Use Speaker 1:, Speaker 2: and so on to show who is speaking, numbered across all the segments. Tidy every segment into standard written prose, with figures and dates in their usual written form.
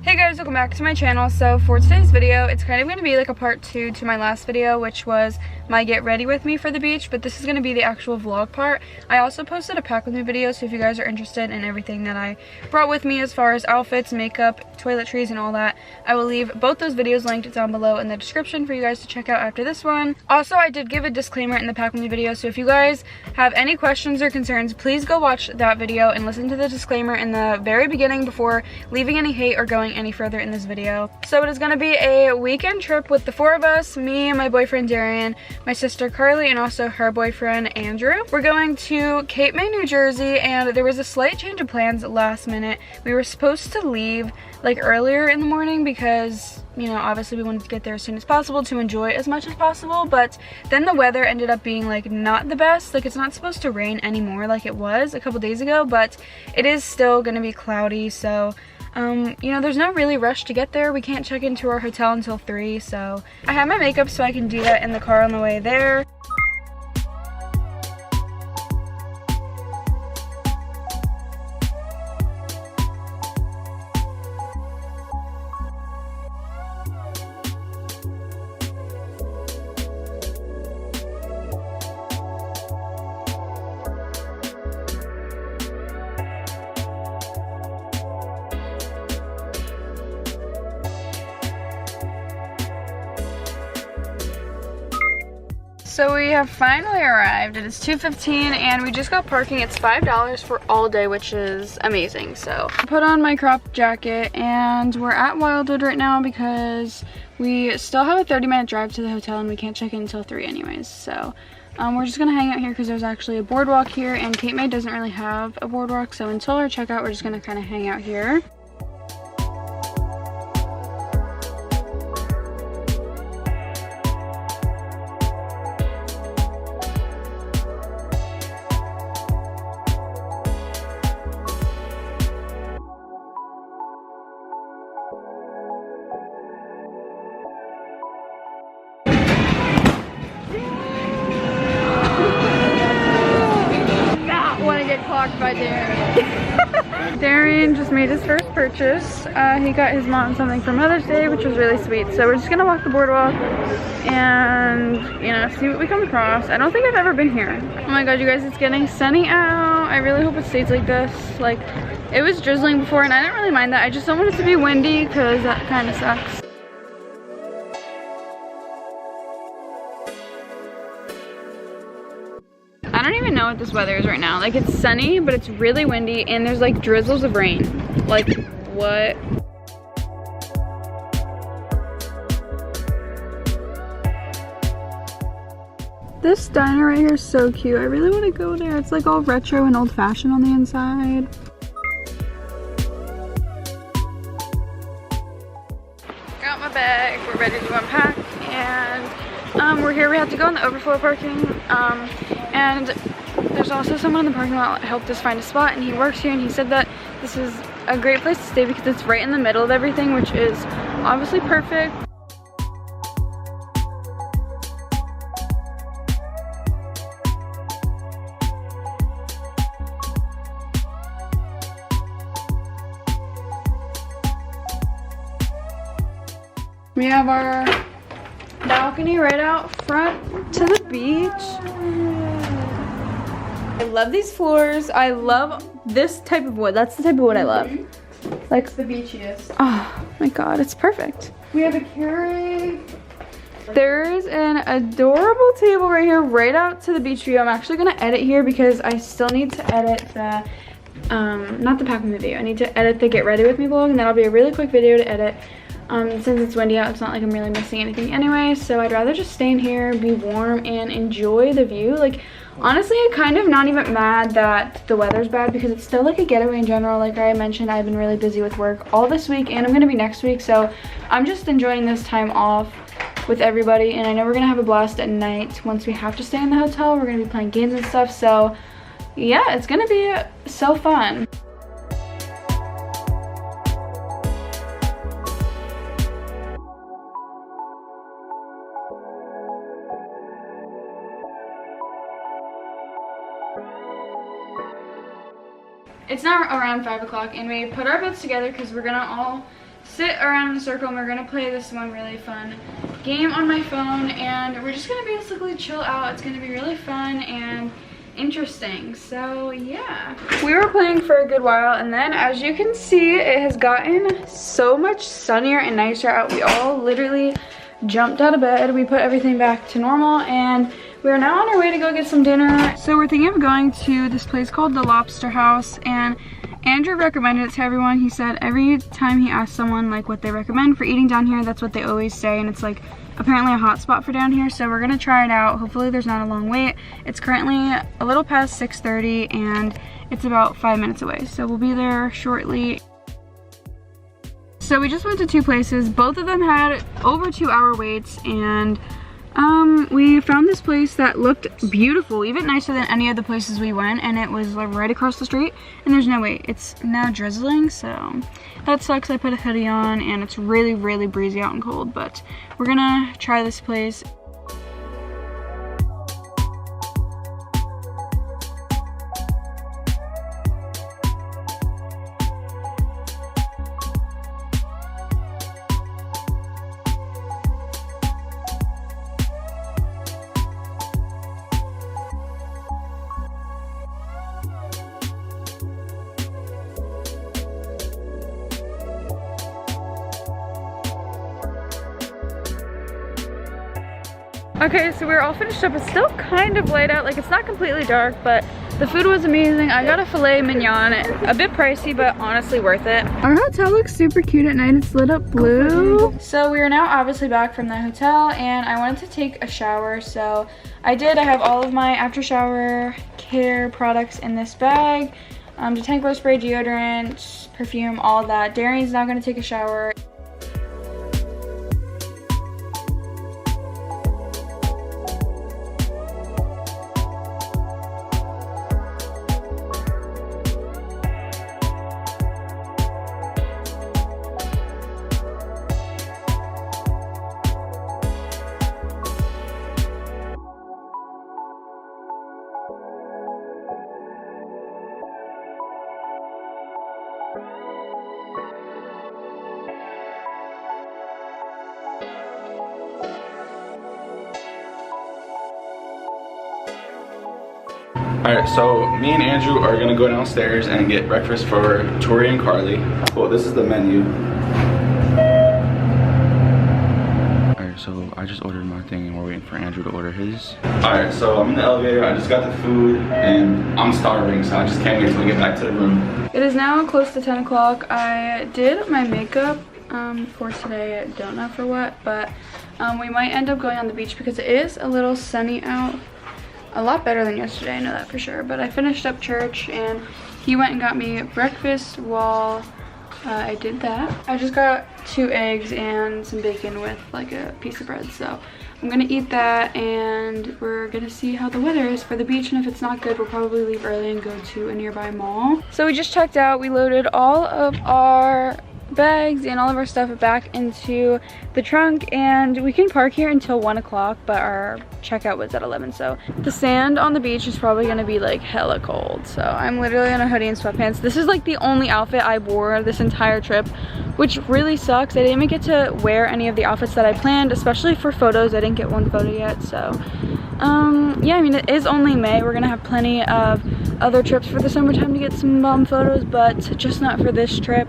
Speaker 1: Hey guys, welcome back to my channel. So for today's video, it's kind of going to be like a part 2 to my last video, which was my get ready with me for the beach, but this is going to be the actual vlog part. I also posted a pack with me video, so if you guys are interested in everything that I brought with me as far as outfits, makeup, toiletries, and all that, I will leave both those videos linked down below in the description for you guys to check out after this one. Also, I did give a disclaimer in the pack with me video, so if you guys have any questions or concerns, please go watch that video and listen to the disclaimer in the very beginning before leaving any hate or going any further in this video. So it is going to be a weekend trip with the 4 of us, me, my boyfriend Darian, my sister Carly, and also her boyfriend Andrew. We're going to Cape May, New Jersey, and there was a slight change of plans last minute. We were supposed to leave like earlier in the morning because, you know, obviously we wanted to get there as soon as possible to enjoy as much as possible, but then the weather ended up being like not the best. Like, it's not supposed to rain anymore like it was a couple days ago, but it is still going to be cloudy, so you know, there's no really rush to get there. We can't check into our hotel until 3, so I have my makeup so I can do that in the car on the way there. So we have finally arrived. It is 2:15 and we just got parking. It's $5 for all day, which is amazing. So I put on my crop jacket and we're at Wildwood right now because we still have a 30-minute drive to the hotel and we can't check in until 3 anyways. So we're just gonna hang out here because there's actually a boardwalk here, and Cape May doesn't really have a boardwalk. So until our checkout, we're just gonna kind of hang out here. Clocked by Darian. Darian just made his first purchase. He got his mom something for Mother's Day, which was really sweet. So we're just gonna walk the boardwalk and, you know, see what we come across. I don't think I've ever been here. Oh my god, you guys, it's getting sunny out. I really hope it stays like this. Like, it was drizzling before and I didn't really mind that. I just don't want it to be windy because that kind of sucks. I don't even know what this weather is right now. Like, it's sunny, but it's really windy, and there's like drizzles of rain. Like, what? This diner right here is so cute. I really want to go there. It's like all retro and old-fashioned on the inside. Got my bag. We're ready to unpack, and we're here. We have to go in the overflow parking. And there's also someone in the parking lot that helped us find a spot, and he works here, and he said that this is a great place to stay because it's right in the middle of everything, which is obviously perfect. We have our balcony right out front to the beach. I love these floors. I love this type of wood. That's the type of wood I love. Like,
Speaker 2: it's the beachiest.
Speaker 1: Oh my god, it's perfect.
Speaker 2: We have a Keurig.
Speaker 1: There's an adorable table right here, right out to the beach view. I'm actually gonna edit here because I still need to edit the, not the pack with me video. I need to edit the get ready with me vlog, and that'll be a really quick video to edit. Since it's windy out, it's not like I'm really missing anything anyway, so I'd rather just stay in here, be warm, and enjoy the view. Like, honestly, I'm kind of not even mad that the weather's bad because it's still like a getaway in general. Like I mentioned, I've been really busy with work all this week, and I'm gonna be next week, so I'm just enjoying this time off with everybody, and I know we're gonna have a blast at night. Once we have to stay in the hotel, we're gonna be playing games and stuff, so yeah, it's gonna be so fun. It's now around 5 o'clock and we put our beds together because we're gonna all sit around in a circle and we're gonna play this one really fun game on my phone, and we're just gonna basically chill out. It's gonna be really fun and interesting. So yeah, we were playing for a good while, and then as you can see, it has gotten so much sunnier and nicer out. We all literally jumped out of bed, we put everything back to normal, and we are now on our way to go get some dinner. So we're thinking of going to this place called the Lobster House, and Andrew recommended it to everyone. He said every time he asks someone like what they recommend for eating down here, that's what they always say, and it's like apparently a hot spot for down here. So we're gonna try it out. Hopefully there's not a long wait. It's currently a little past 6:30 and it's about 5 minutes away, so we'll be there shortly. So we just went to two places. Both of them had over 2-hour waits, and we found this place that looked beautiful, even nicer than any of the places we went, and it was like right across the street, and there's no wait. It's now drizzling, so that sucks. I put a hoodie on and it's really, really breezy out and cold, but we're gonna try this place. Okay, so we're all finished up. It's still kind of light out, like it's not completely dark, but the food was amazing. I got a filet mignon, a bit pricey, but honestly worth it. Our hotel looks super cute at night. It's lit up blue. So we are now obviously back from the hotel, and I wanted to take a shower, so I did. I have all of my after shower care products in this bag. Detangle spray, deodorant, perfume, all that. Darian's now gonna take a shower.
Speaker 3: Alright, so me and Andrew are gonna go downstairs and get breakfast for Tori and Carly. Well, this is the menu. Alright, so I just ordered my thing and we're waiting for Andrew to order his. Alright, so I'm in the elevator, I just got the food and I'm starving, so I just can't wait till we get back to the room.
Speaker 1: It is now close to 10 o'clock. I did my makeup for today. I don't know for what, but we might end up going on the beach because it is a little sunny out. A lot better than yesterday, I know that for sure. But I finished up church and he went and got me breakfast while I did that. I just got 2 eggs and some bacon with like a piece of bread. So I'm gonna eat that and we're gonna see how the weather is for the beach, and if it's not good, we'll probably leave early and go to a nearby mall. So we just checked out. We loaded all of our bags and all of our stuff back into the trunk, and we can park here until 1 o'clock, but our checkout was at 11. So the sand on the beach is probably gonna be like hella cold, so I'm literally in a hoodie and sweatpants. This is like the only outfit I wore this entire trip, which really sucks. I didn't even get to wear any of the outfits that I planned, especially for photos. I didn't get one photo yet, so yeah, I mean, it is only May. We're gonna have plenty of other trips for the summertime to get some bomb photos, but just not for this trip.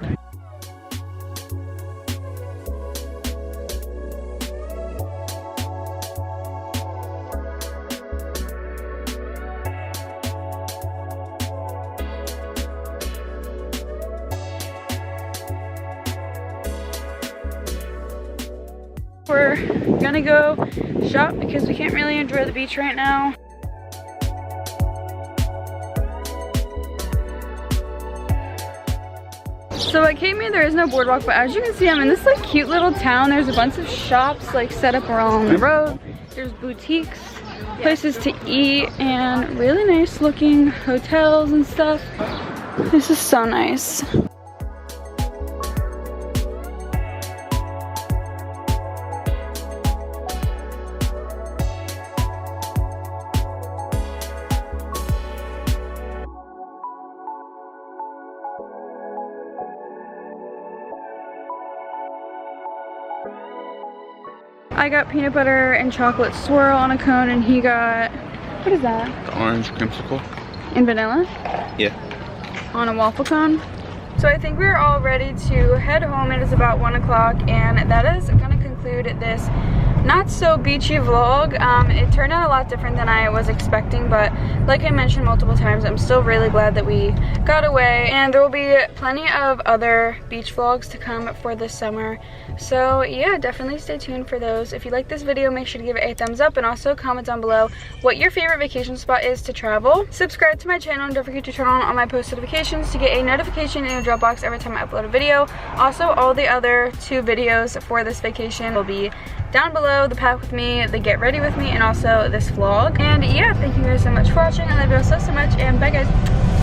Speaker 1: We're gonna go shop because we can't really enjoy the beach right now. So at Cape May there is no boardwalk, but as you can see, I'm in this like cute little town. There's a bunch of shops like set up along the road. There's boutiques, places to eat, and really nice looking hotels and stuff. This is so nice. I got peanut butter and chocolate swirl on a cone, and he got, what is that?
Speaker 3: The orange creamsicle.
Speaker 1: And vanilla?
Speaker 3: Yeah.
Speaker 1: On a waffle cone. So I think we're all ready to head home. It is about 1 o'clock, and that is gonna conclude this not so beachy vlog. It turned out a lot different than I was expecting, but like I mentioned multiple times, I'm still really glad that we got away, and there will be plenty of other beach vlogs to come for this summer. So yeah, definitely stay tuned for those. If you like this video, make sure to give it a thumbs up, and also comment down below what your favorite vacation spot is to travel. Subscribe to my channel, and don't forget to turn on all my post notifications to get a notification in your Dropbox every time I upload a video. Also, all the other 2 videos for this vacation will be down below: the pack with me, the get ready with me, and also this vlog. And yeah, thank you guys so much for watching. I love you all so much, and bye guys.